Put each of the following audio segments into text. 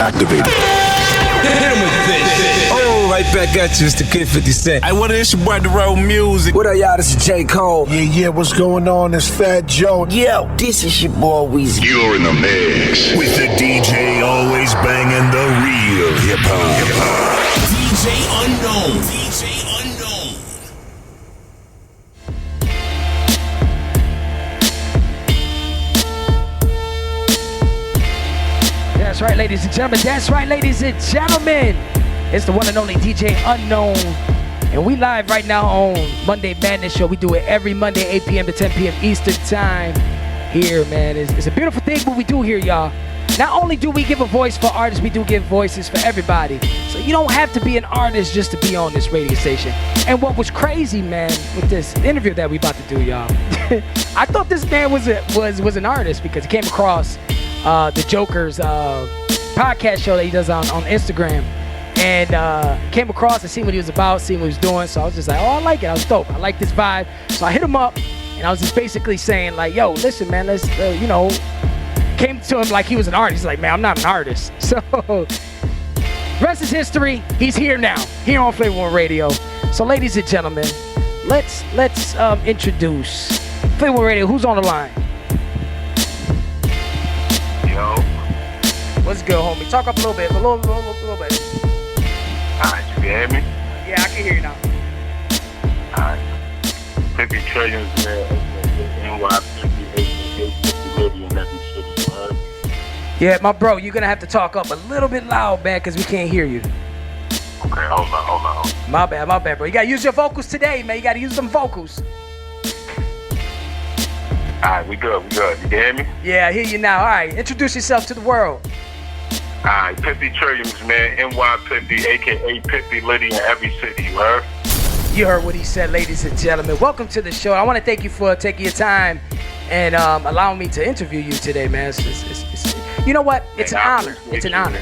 activated. Hit him with this. Oh, right back at you, it's the Kid 50 Cent. Hey, what is your boy, The Road Music? What up, y'all? This is J. Cole. Yeah, what's going on? It's Fat Joe. Yo, this is your boy Weezy. You're in the mix with the DJ always banging the real hip-hop. DJ Unknown. DJ Unknown. That's right, ladies and gentlemen. That's right, ladies and gentlemen. It's the one and only DJ Unknown. And we live right now on Monday Madness Show. We do it every Monday, 8 p.m. to 10 p.m. Eastern Time. Here, man. It's a beautiful thing what we do here, y'all. Not only do we give a voice for artists, we do give voices for everybody. So you don't have to be an artist just to be on this radio station. And what was crazy, man, with this interview that we about to do, y'all, I thought this man was an artist because he came across the Joker's podcast show that he does on Instagram, and came across and seen what he was about, seen what he was doing. So I was just like, oh, I like it. I was dope. I like this vibe. So I hit him up, and I was just basically saying like, yo, listen, man, let's, came to him like he was an artist. He's like, man, I'm not an artist. So rest is history. He's here now, here on Flavor One Radio. So ladies and gentlemen, let's introduce Flavor One Radio. Who's on the line? Yo. What's good, homie? Talk up a little bit, a little bit. Alright, you can hear me? Yeah, I can hear you now. Alright. Piffy Trilliamz, man, NY50, in every city, right? Yeah, my bro, you're gonna have to talk up a little bit loud, man, because we can't hear you. Okay, hold on. My bad, bro. You gotta use your vocals today, man. You gotta use some vocals. Alright, we good. You can hear me? Yeah, I hear you now. All right, introduce yourself to the world. Alright, Piffy Trilliamz, man, NY50, aka Piffy Liddy in every city, you heard? You heard what he said, ladies and gentlemen. Welcome to the show. I want to thank you for taking your time and allowing me to interview you today, man. It's you know what? It's an honor. It's an honor.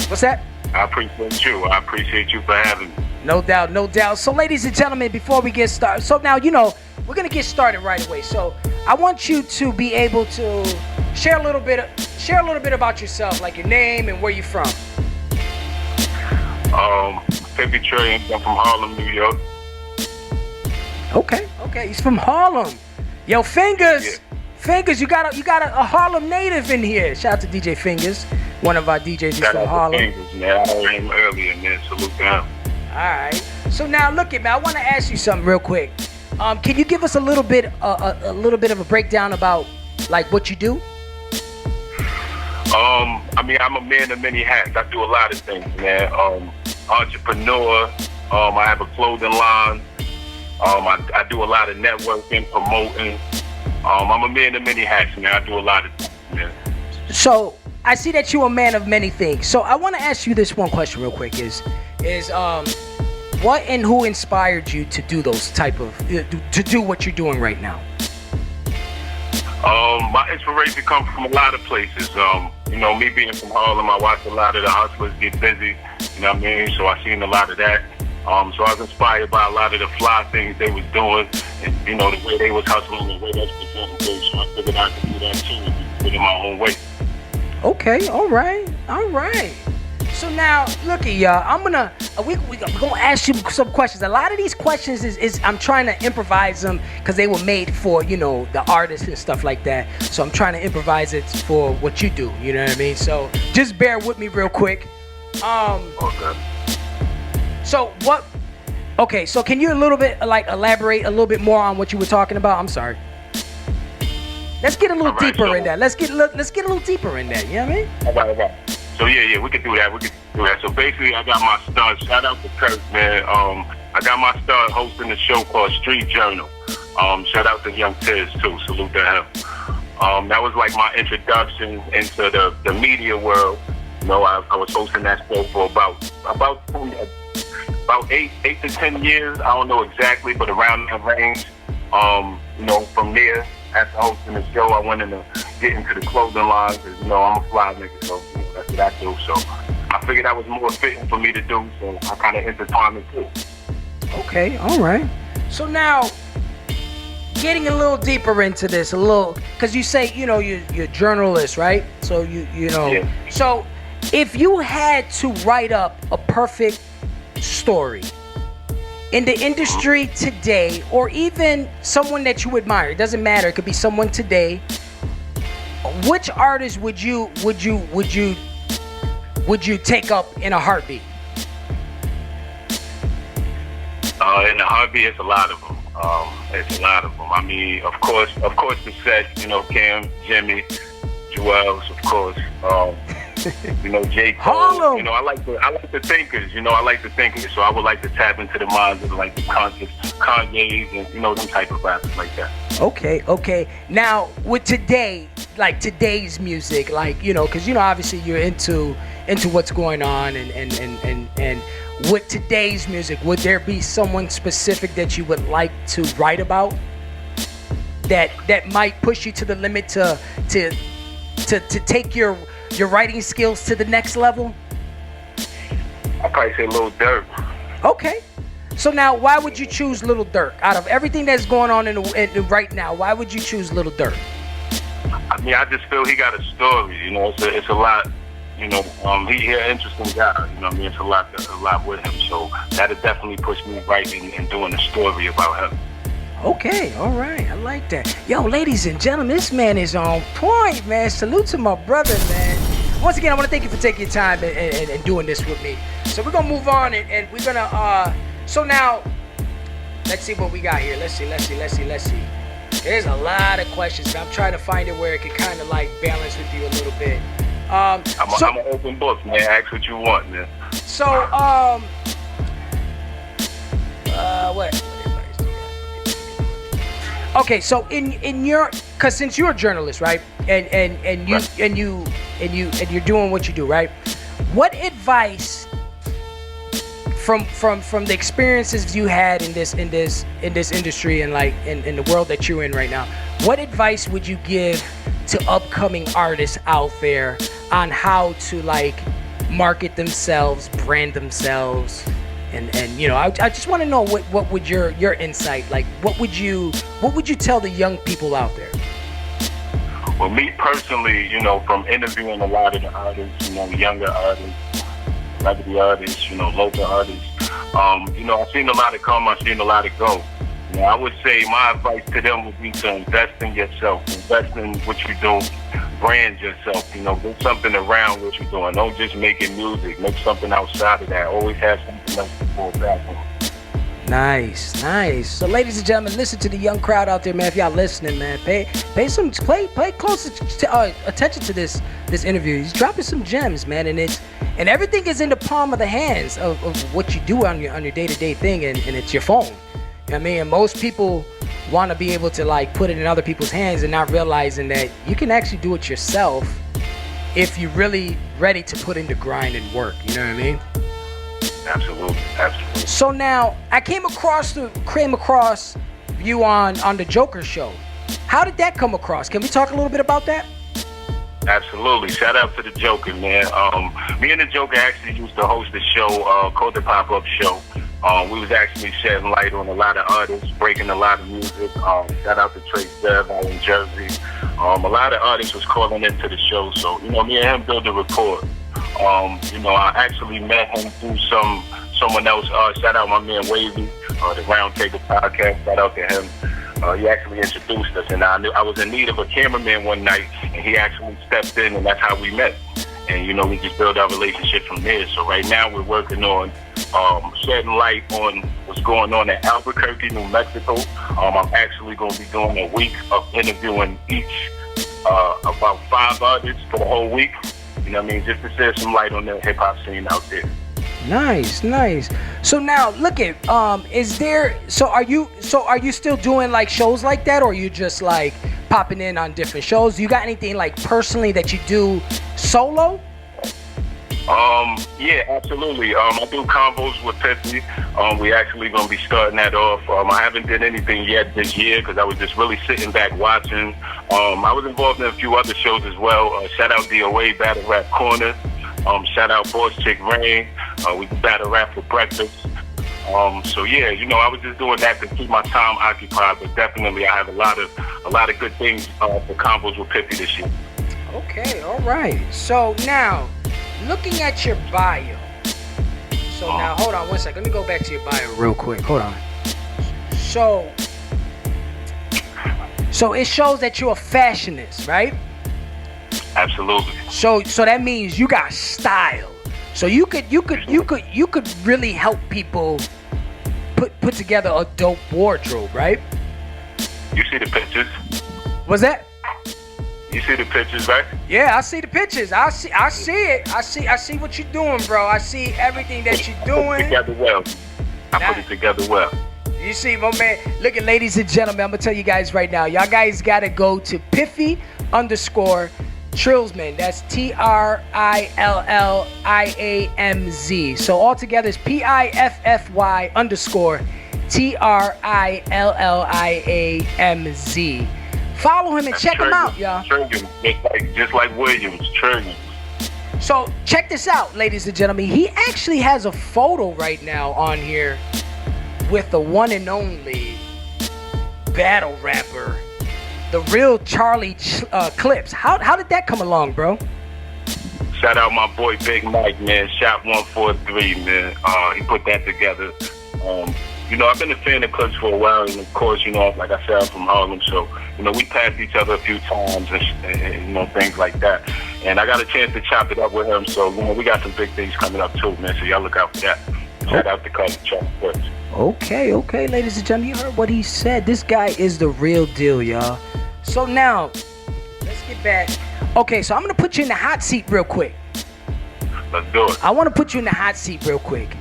What's that? I appreciate you. I appreciate you for having me. No doubt, no doubt. So, ladies and gentlemen, before we get started, so now, we're going to get started right away. So, I want you to be able to share a little bit about yourself, like your name and where you're from. Piffy Trilliamz, I'm from Harlem, New York. Okay, he's from Harlem. Yo, Fingers, Yeah. Fingers, you got a Harlem native in here. Shout out to DJ Fingers, one of our DJs who's Shout from out Harlem. to Fingers, man. I heard him earlier, man. Salute to him. All right. So now, look at me. I want to ask you something real quick. Can you give us a little bit of a breakdown about like what you do? I'm a man of many hats. I do a lot of things, man. Entrepreneur. I have a clothing line. I do a lot of networking, promoting. I'm a man of many hats, man. I do a lot of things, man. So I see that you're a man of many things. So I want to ask you this one question real quick: is what and who inspired you to do those type of to do what you're doing right now? My inspiration comes from a lot of places. Me being from Harlem, I watched a lot of the hustlers get busy. You know what I mean? So I seen a lot of that. So I was inspired by a lot of the fly things they was doing, and the way they was hustling, the way they was presenting things. So I figured I could do that too, and do it in my own way. Okay, all right. So now, look at y'all. We're gonna ask you some questions. A lot of these questions is I'm trying to improvise them because they were made for the artists and stuff like that. So I'm trying to improvise it for what you do. You know what I mean? So just bear with me real quick. Okay. So what? Okay, so can you elaborate a little bit more on what you were talking about? I'm sorry. Let's get a little deeper in that. Let's get a little deeper in that. You know what I mean? All right. So yeah, we can do that. So basically, I got my start. Shout out to Kirk, man. I got my start hosting a show called Street Journal. Shout out to Young Tiz too. Salute to him. That was like my introduction into the media world. I was hosting that show for about 8 to 10 years. I don't know exactly, but around that range. From there, after hosting the show, I went get into the clothing line because I'm a fly nigga, so that's what I do. So I figured that was more fitting for me to do, so I kind of intertwined it too. Okay, all right. So now, getting a little deeper into this, because you say you're a journalist, right? So you know. Yeah. So If you had to write up a perfect story in the industry today, or even someone that you admire, it doesn't matter, it could be someone today, which artist would you take up in a heartbeat? In the heartbeat, it's a lot of them. It's a lot of them. I mean, of course, the set. You know, Cam, Jimmy, Joel's, of course. You know, J. Cole. Harlem. You know, I like the thinkers. You know, I like the thinkers. So I would like to tap into the minds of like the conscious Kanye's and them type of rappers like that. Okay. Now with today's music, because obviously you're into what's going on, and with today's music, would there be someone specific that you would like to write about that might push you to the limit to take your writing skills to the next level? I'd probably say Lil Durk. Okay. So now, why would you choose Lil Durk? Out of everything that's going on right now, why would you choose Lil Durk? I mean, I just feel he got a story. You know, it's a lot. You know, he's an interesting guy. You know what I mean? It's a lot with him. So that'll definitely push me writing and doing a story about him. Okay, all right. I like that. Yo, ladies and gentlemen, this man is on point, man. Salute to my brother, man. Once again, I want to thank you for taking your time and doing this with me. So we're going to move on, and we're going to... So now, let's see what we got here. Let's see. There's a lot of questions. I'm trying to find it where it can kind of like balance with you a little bit. I'm an open book, man. Ask what you want, man. So, what? Okay, so in your, cause since you're a journalist, right, and you're doing what you do, right? What advice from the experiences you had in this industry and like in the world that you're in right now, what advice would you give to upcoming artists out there on how to like market themselves, brand themselves, and I just want to know what would your insight, like what would you tell the young people out there? Well, me personally, from interviewing a lot of the artists, younger artists, celebrity artists, local artists, I've seen a lot of come, I've seen a lot of go. I would say my advice to them would be to invest in yourself, invest in what you do, brand yourself, do something around what you're doing. Don't just make it music, make something outside of that. Always have something else to fall back on. Nice. So, ladies and gentlemen, listen to the young crowd out there, man. If y'all listening, man, pay close attention to this interview. He's dropping some gems, man, and everything is in the palm of the hands of what you do on your day-to-day thing, and it's your phone. I mean, and most people want to be able to like put it in other people's hands and not realizing that you can actually do it yourself if you're really ready to put in the grind and work. You know what I mean? Absolutely. So now I came across you on the Joker show. How did that come across? Can we talk a little bit about that? Absolutely. Shout out to the Joker, man. Me and the Joker actually used to host a show called the Pop-Up Show. We was actually shedding light on a lot of artists, breaking a lot of music. Shout out to Trace Dev out in Jersey. A lot of artists was calling into the show, so me and him built a rapport. I actually met him through someone else. Shout out my man Wavy, the Round Table Podcast. Shout out to him. He actually introduced us, and I knew I was in need of a cameraman one night, and he actually stepped in, and that's how we met. And we just built our relationship from there. So right now we're working on shedding light on what's going on in Albuquerque, New Mexico. I'm actually going to be doing a week of interviewing each about 5 artists for the whole week. You know what I mean? Just to shed some light on the hip hop scene out there. Nice. So now look at are you still doing like shows like that, or are you just like popping in on different shows? Do you got anything like personally that you do solo? Yeah, absolutely. I do combos with Piffy. We actually gonna be starting that off. I haven't done anything yet this year because I was just really sitting back watching. I was involved in a few other shows as well. Shout out DOA Battle Rap Corner. Shout out Boss Chick Rain. We battle rap for breakfast. So yeah, I was just doing that to keep my time occupied. But definitely, I have a lot of good things for combos with Piffy this year. Okay, all right. So now, looking at your bio. So now, hold on one second. Let me go back to your bio real quick. Hold on. So it shows that you're a fashionist, right? Absolutely. So that means you got style. So you could really help people put together a dope wardrobe, right? You see the pictures? What's that? You see the pictures, right? Yeah, I see the pictures. I see it. I see what you're doing, bro. I see everything that you're doing. I put it together well. You see, my man. Look at, ladies and gentlemen, I'm gonna tell you guys right now. Y'all guys gotta go to Piffy_Trilliamz. That's TRILLIAMZ. So all together is PIFFY_TRILLIAMZ. Follow him and check him out, y'all. Trilliamz, just like Williams, Trilliamz. So check this out, ladies and gentlemen. He actually has a photo right now on here with the one and only battle rapper, the real Charlie Clips. How did that come along, bro? Shout out my boy Big Mike, man. Shop 143, man. He put that together. I've been a fan of Clips for a while, and of course, like I said, I'm from Harlem, so we passed each other a few times and things like that. And I got a chance to chop it up with him, so we got some big things coming up too, man. So y'all look out for that. Shout out to Charlie Clips. Okay, ladies and gentlemen, you heard what he said. This guy is the real deal, y'all. So now, let's get back. Okay, so I'm gonna put you in the hot seat real quick. Let's do it. I want to put you in the hot seat real quick.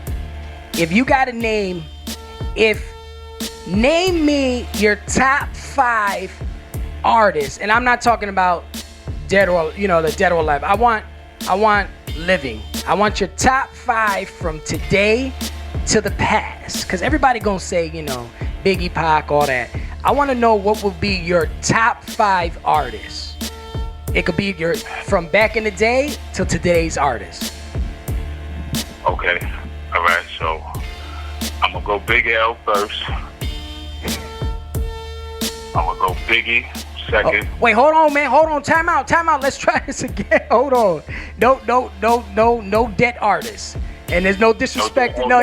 If you got a name, name me your top 5 artists, and I'm not talking about dead or the dead or alive. I want living. I want your top 5 from today to the past, because everybody gonna say Biggie, Pac, all that. I want to know what would be your top 5 artists. It could be from back in the day to today's artists. Okay, all right. So I'm gonna go Big L first. I'm gonna go Biggie second. Wait, hold on, man. Hold on. Time out. Let's try this again. Hold on. No dead artists. And there's no disrespect. No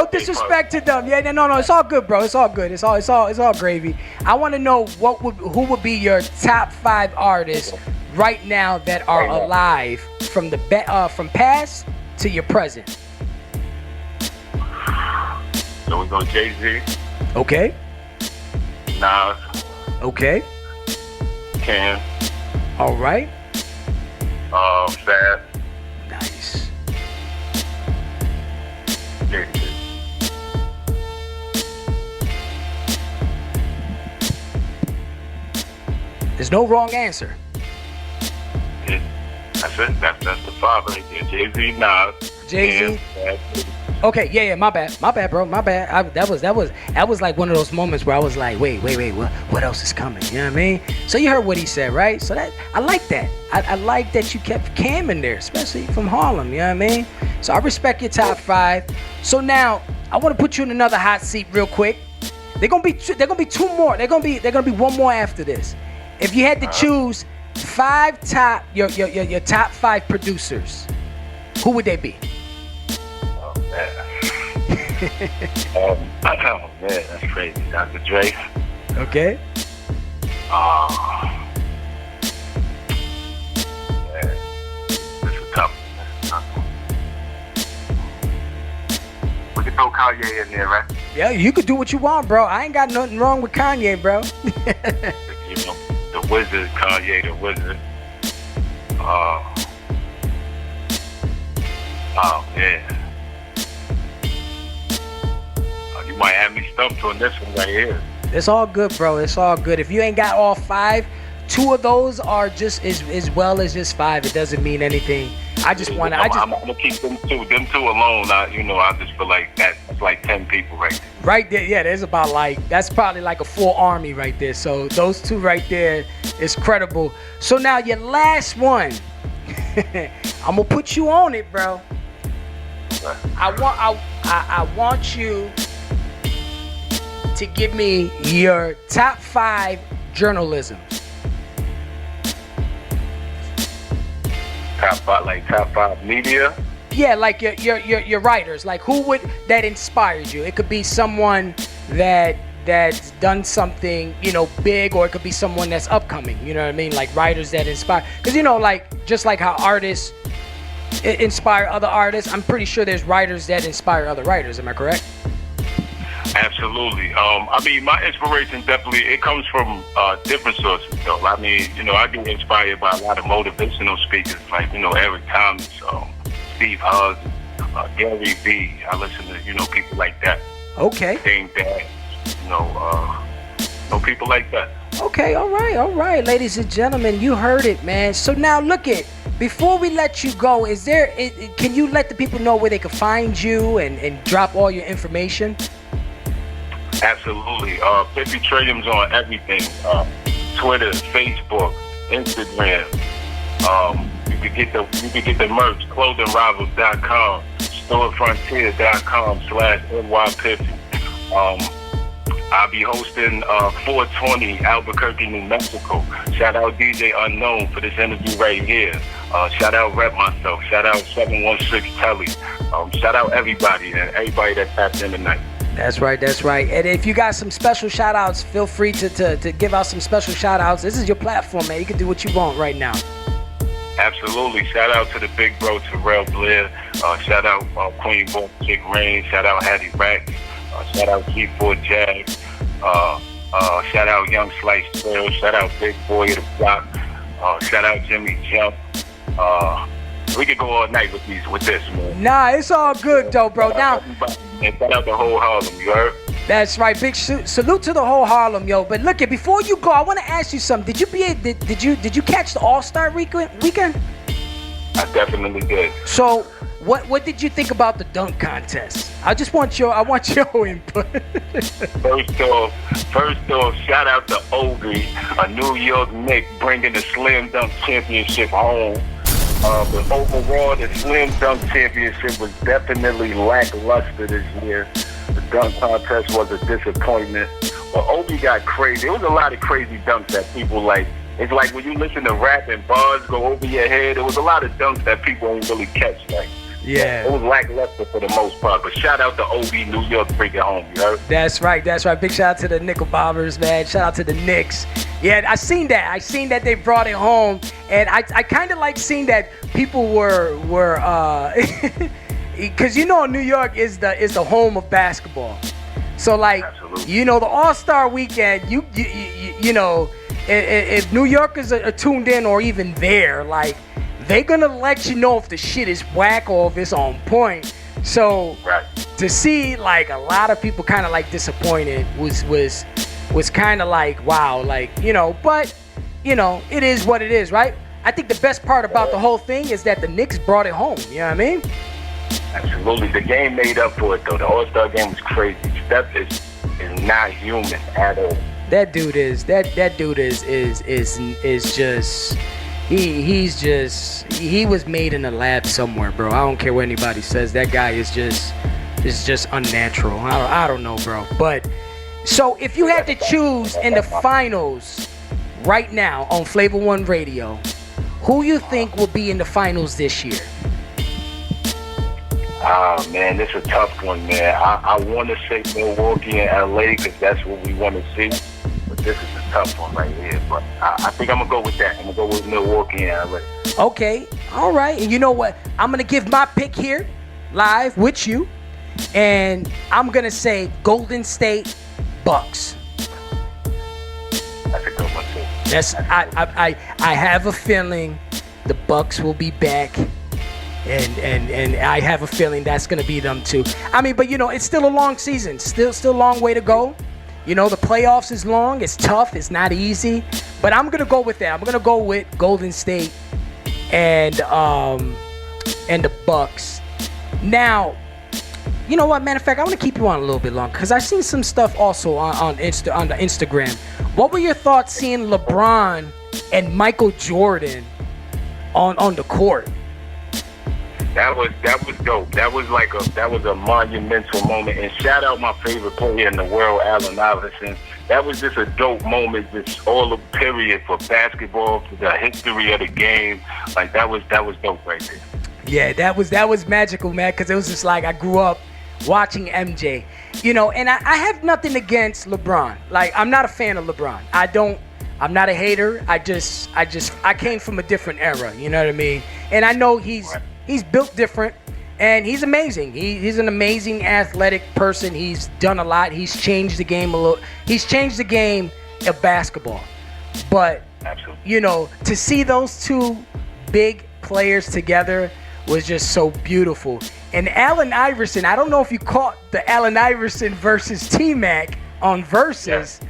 disrespect to them. Yeah, no. It's all good, bro. It's all good. It's all gravy. I want to know who would be your top 5 artists right now that are alive from from past to your present. So we go Jay-Z. Okay. Nas. Okay. Cam. All right. Fab. Nice. There's no wrong answer. Yeah, that's it. That's the 5 right there. Jay-Z, Nas. Jay-Z. Okay, yeah, my bad, bro, my bad. That was like one of those moments where I was like, wait, what else is coming? You know what I mean? So you heard what he said, right? So that I like that. I like that you kept Cam in there, especially from Harlem. You know what I mean? So I respect your top 5. So now I want to put you in another hot seat real quick. They're gonna be 2 more. They're gonna be 1 more after this. If you had to choose 5 your top 5 producers, who would they be? Oh man, that's crazy. Dr. Dre. Okay. Man, this is tough. We can throw Kanye in there, right? Yeah, you could do what you want, bro. I ain't got nothing wrong with Kanye, bro. The Wizard, Kanye, the Wizard. Yeah. You might have me stumped on this one right here. It's all good, bro. It's all good. If you ain't got all 5, 2 of those are just as well as just 5. It doesn't mean anything. I'm gonna keep them 2. Them 2 alone. I just feel like that's like 10 people right there. Right there, yeah. There's about that's probably like a full army right there. So those 2 right there is credible. So now your last one. I'm gonna put you on it, bro. I want you to give me your top 5 journalisms. Top top five media. Yeah, like your writers. Like who would that inspired you? It could be someone that's done something, you know, big, or it could be someone that's upcoming. You know what I mean? Like writers that inspire. Because you know, like just like how artists inspire other artists, I'm pretty sure there's writers that inspire other writers. Am I correct? Absolutely. I mean, my inspiration definitely, it comes from different sources, though. I mean, you know, I get inspired by a lot of motivational speakers, like, you know, Eric Thomas, Steve Huggs, Gary Vee. I listen to, you know, people like that. Okay. Dame Dash, you know, people like that. Okay, all right, ladies and gentlemen, you heard it, man. So now look it. Before we let you go, can you let the people know where they can find you and drop all your information? Absolutely. Piffy Trilliamz on everything. Twitter, Facebook, Instagram. You can get the merch, clothingrivals.com, storefrontier.com/NYPiffy. I'll be hosting 420 Albuquerque, New Mexico. Shout out DJ Unknown for this interview right here. Shout out Rep Myself. Shout out 716 Telly. Shout out everybody that tapped in tonight. That's right. And if you got some special shout outs, feel free to give out some special shout outs. This is your platform, man. You can do what you want right now. Absolutely. Shout out to the big bro, Terrell Blair. Shout out Queen Boy, Chick Rain. Shout out Hattie Rack. Shout out G4 Jag. Shout out Young Slice Trail. Shout out Big Boy of the Block. Shout out Jimmy Jump. We could go all night with this, man. Nah, it's all good though, bro. Now, and shout out the whole Harlem, you heard? That's right. Big salute to the whole Harlem, yo. But look, before you go, I want to ask you something. Did you catch the All-Star weekend? I definitely did. So, what did you think about the dunk contest? I want your input. First off, shout out to Obi, a New York Knick, bringing the Slam Dunk Championship home. But overall, the Slam Dunk Championship was definitely lackluster this year. The dunk contest was a disappointment. But Obi got crazy. There was a lot of crazy dunks that people like. It's like when you listen to rap and bars go over your head, there was a lot of dunks that people ain't really catch. Like, yeah. It was lackluster for the most part. But shout out to Obi, New York, bring it home, you heard? That's right. Big shout out to the Nickel Bobbers, man. Shout out to the Knicks. Yeah, I seen that they brought it home. And I kind of like seeing that people were because you know New York is the home of basketball. So like, absolutely. You know, the All-Star weekend, you know, if New Yorkers are tuned in or even there, like, they're gonna let you know if the shit is whack or if it's on point. So right. To see like a lot of people kind of like disappointed was kind of like, wow, like, you know, but you know, it is what it is, right? I think the best part about the whole thing is that the Knicks brought it home. You know what I mean? Absolutely. The game made up for it though. The All-Star game was crazy. Steph is not human at all. That dude is just he was made in a lab somewhere, bro. I don't care what anybody says. That guy is just unnatural. I don't know, bro. But so if you had to choose in the finals right now on Flavor One Radio, who you think will be in the finals this year? Ah, man, this is a tough one, man. I want to say Milwaukee and LA because that's what we want to see. But this is a tough one right here. But I think I'm going to go with that. I'm going to go with Milwaukee and LA. Okay. All right. And you know what? I'm going to give my pick here live with you. And I'm going to say Golden State Bucks. That's a good one, too. I have a feeling the Bucks will be back. And I have a feeling that's going to be them too. I mean, but you know, it's still a long season. Still a long way to go. You know, the playoffs is long. It's tough. It's not easy. But I'm going to go with that. I'm going to go with Golden State and the Bucks. Now, you know what? Matter of fact, I want to keep you on a little bit longer because I've seen some stuff also on the Instagram. What were your thoughts seeing LeBron and Michael Jordan on the court? That was dope. That was a monumental moment. And shout out my favorite player in the world, Allen Iverson. That was just a dope moment. Just all the period for basketball, for the history of the game. Like that was dope right there. Yeah, that was magical, man. Because it was just like I grew up watching MJ, you know. And I have nothing against LeBron. Like I'm not a fan of LeBron. I'm not a hater. I came from a different era. You know what I mean? And I know he's built different, and he's amazing. He's an amazing athletic person. He's done a lot. He's changed the game a little. He's changed the game of basketball. But, you know, to see those two big players together was just so beautiful. And Allen Iverson, I don't know if you caught the Allen Iverson versus T-Mac on Versus.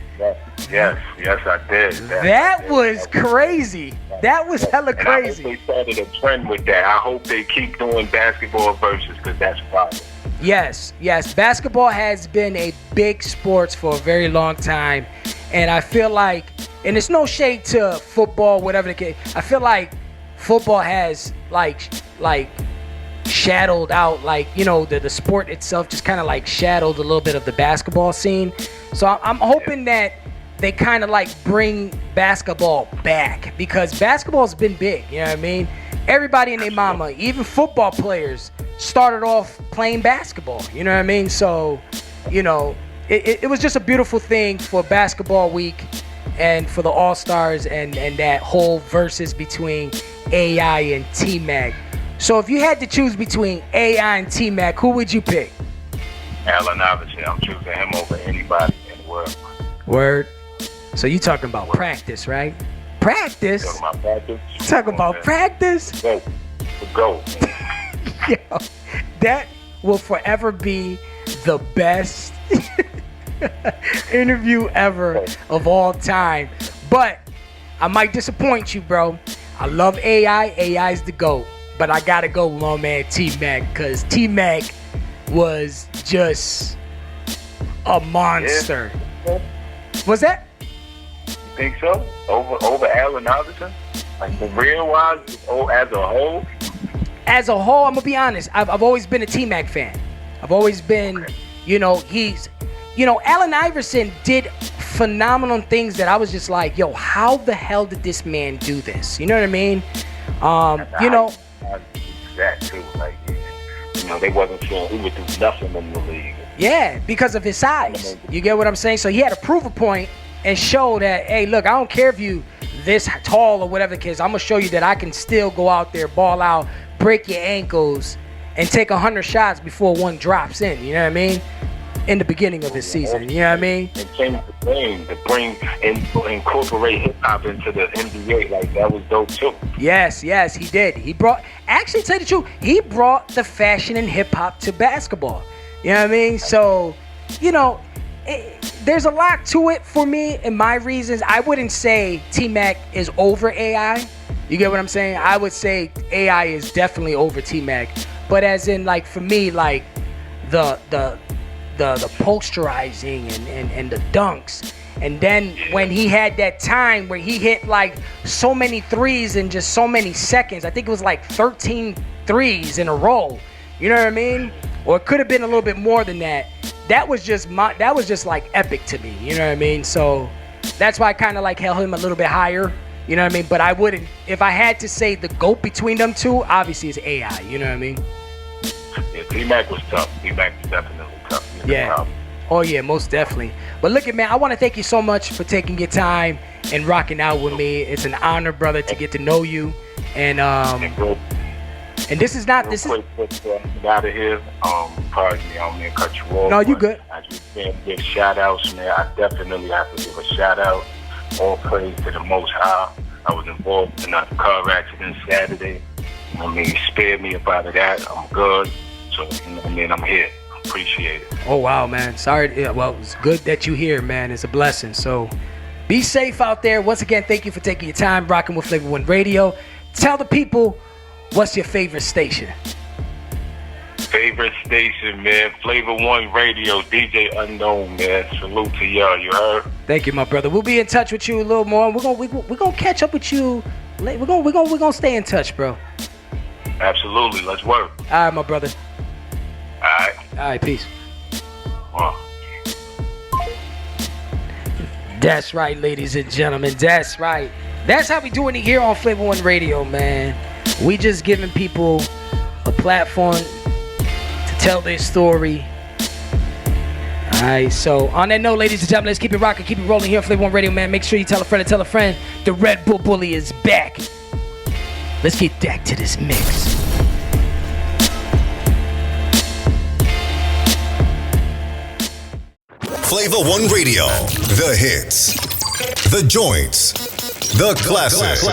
Yes, I did. That was crazy. That was hella crazy. I hope they started a trend with that. I hope they keep doing basketball versus, because that's fire. Yes. Basketball has been a big sports for a very long time. And I feel like, and it's no shade to football, whatever the case, I feel like football has like shadowed out, like, you know, the sport itself just kind of like shadowed a little bit of the basketball scene. So I'm hoping that they kind of like bring basketball back, because basketball's been big, you know what I mean? Everybody and their mama, even football players, started off playing basketball, you know what I mean? So, you know, it was just a beautiful thing for basketball week and for the All-Stars and that whole versus between AI and T-Mac. So if you had to choose between AI and T-Mac, who would you pick? Allen Iverson. I'm choosing him over anybody in the world. Word. So you talking about practice, right? Practice? Talking about practice? Talking about practice? Go. Yo, that will forever be the best interview ever of all time. But I might disappoint you, bro. I love AI. AI's the GOAT. But I gotta go with my man T-Mac, because T-Mac was just a monster. Yeah. Was that? You think so? Over Allen Iverson? Like the real wise, as a whole? As a whole, I'm gonna be honest. I've always been a T-Mac fan. I've always been, you know, Allen Iverson did phenomenal things that I was just like, yo, how the hell did this man do this? You know what I mean? That too, like, you know, they wasn't sure he would do nothing in the league. Yeah, because of his size. You get what I'm saying? So he had to prove a point and show that, hey, look, I don't care if you this tall or whatever the case. I'm gonna show you that I can still go out there, ball out, break your ankles, and take 100 shots before one drops in. You know what I mean? In the beginning of his season, you know what I mean? And change the game to bring and incorporate hip hop into the NBA, like that was dope too. Yes, he did. He brought, actually, to tell you the truth, he brought the fashion and hip hop to basketball. You know what I mean? So, you know, there's a lot to it for me and my reasons. I wouldn't say T-Mac is over AI. You get what I'm saying? I would say AI is definitely over T-Mac. But as in, like, for me, like, the posterizing and the dunks, and then when he had that time where he hit like so many threes in just so many seconds, I think it was like 13 threes in a row, you know what I mean? Or it could have been a little bit more than that. That was just like epic to me, you know what I mean? So that's why I kind of like held him a little bit higher, you know what I mean? But I wouldn't, if I had to say the GOAT between them two, obviously it's AI, you know what I mean? Yeah, T-Mac was tough. T-Mac was definitely tough. Yeah. Oh, yeah, most definitely. But look, man, I want to thank you so much for taking your time and rocking out with me. It's an honor, brother, to get to know you. And this is not... This is out of here. Pardon me, I don't mean to cut you off. No, you good. I just can't give shout-outs, man. I definitely have to give a shout-out. All praise to the Most High. I was involved in a car accident Saturday. I mean, he spared me up out of that. I'm good. So, you know what I mean? I'm here. Appreciate it. Oh, wow, man. Sorry. Yeah, well, it's good that you're here, man. It's a blessing. So be safe out there. Once again, thank you for taking your time rocking with Flavor One Radio. Tell the people, what's your favorite station? Favorite station, man. Flavor One Radio, DJ Unknown, man. Salute to y'all. You heard? Thank you, my brother. We'll be in touch with you a little more. We're gonna catch up with you. We're gonna stay in touch, bro. Absolutely. Let's work. All right, my brother. All right. All right, peace. Wow. That's right, ladies and gentlemen. That's right. That's how we doing it here on Flavor One Radio, man. We just giving people a platform to tell their story. Alright, so on that note, ladies and gentlemen, let's keep it rocking, keep it rolling here on Flavor One Radio, man. Make sure you tell a friend to tell a friend. The Red Bull Bully is back. Let's get back to this mix. Flavor One Radio, the hits, the joints, the classics.